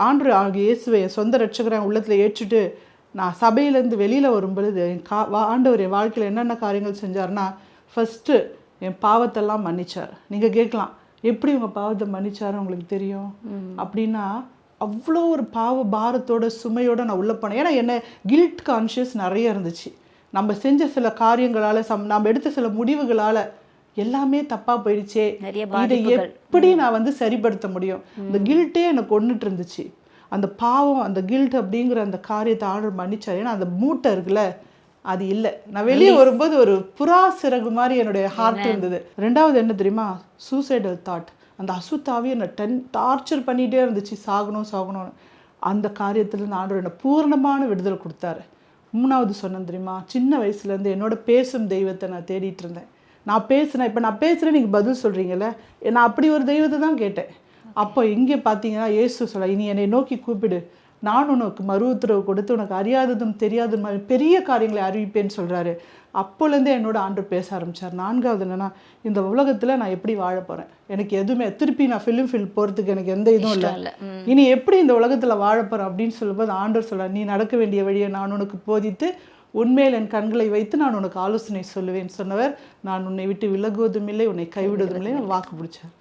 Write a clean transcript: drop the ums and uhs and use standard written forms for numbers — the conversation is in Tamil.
ஆண்டு இயேசுவை என் சொந்த ரட்சகரை உள்ளத்தில் ஏற்றுட்டு நான் சபையிலேருந்து வெளியில் வரும்பொழுது ஆண்டவர் என் வாழ்க்கையில் என்னென்ன காரியங்கள் செஞ்சார்னா, ஃபஸ்ட்டு என் பாவத்தெல்லாம் மன்னிச்சார். நீங்கள் கேட்கலாம், எப்படி உங்கள் பாவத்தை மன்னிச்சாரு உங்களுக்கு தெரியும் அப்படின்னா, அவ்வளோ ஒரு பாவ பாரத்தோட சுமையோடு நான் உள்ளே போனேன். ஏன்னா என்ன கில்ட் கான்ஷியஸ் நிறைய இருந்துச்சு. நம்ம செஞ்ச சில காரியங்களால் நம்ம எடுத்த சில முடிவுகளால் எல்லாமே தப்பாக போயிடுச்சே, இதை எப்படி நான் சரிப்படுத்த முடியும்? இந்த கில்ட்டே எனக்கு கொண்டுட்டு இருந்துச்சு. அந்த பாவம், அந்த கில்ட் அப்படிங்கிற அந்த காரியத்தை ஆர்டர் மன்னிச்சார். ஏன்னா அந்த மூட்டை இருக்குல்ல, அது இல்லை. நான் வெளியே வரும்போது ஒரு புறா சிறகு மாதிரி என்னுடைய ஹார்ட் இருந்தது. ரெண்டாவது என்ன தெரியுமா, சூசைடல் தாட். அந்த அசுத்தாவே என்னை டார்ச்சர் பண்ணிகிட்டே இருந்துச்சு, சாகணும்னு. அந்த காரியத்தில் ஆண்டவர் என்னை பூரணமான விடுதலை கொடுத்தாரு. மூணாவது சொன்னேன் தெரியுமா, சின்ன வயசுலேருந்து என்னோட பேசும் தெய்வத்தை நான் தேடிட்டு இருந்தேன். நான் பேசுகிறேன், இப்போ நான் பேசுகிறேன், நீங்கள் பதில் சொல்கிறீங்கல்ல, நான் அப்படி ஒரு தெய்வத்தை தான் கேட்டேன். அப்போ இங்கே பார்த்தீங்கன்னா இயேசு சொல்ல, இனி என்னை நோக்கி கூப்பிடு, நான் உனக்கு மறு உத்தரவு கொடுத்து உனக்கு அறியாததும் தெரியாத மாதிரி பெரிய காரியங்களை அறிவிப்பேன்னு சொல்கிறாரு. அப்போலேருந்தே என்னோட ஆண்டவர் பேச ஆரம்பித்தார். நான்காவது என்னென்னா, இந்த உலகத்தில் நான் எப்படி வாழ போகிறேன், எனக்கு எதுவுமே திருப்பி நான் ஃபிலிம் ஃபீல்ட் போகிறதுக்கு எனக்கு எந்த இதுவும் இல்லை, இனி எப்படி இந்த உலகத்தில் வாழ போகிறேன் அப்படின்னு சொல்லும்போது ஆண்டவர் சொல்கிறார், நீ நடக்க வேண்டிய வழியை நான் உனக்கு போதித்து உண்மையில் என் கண்களை வைத்து நான் உனக்கு ஆலோசனை சொல்லுவேன் சொன்னவர், நான் உன்னை விட்டு விலகுவதும் இல்லை, உன்னை கைவிடுவதும் இல்லை, வாக்கு பிடிச்சார்.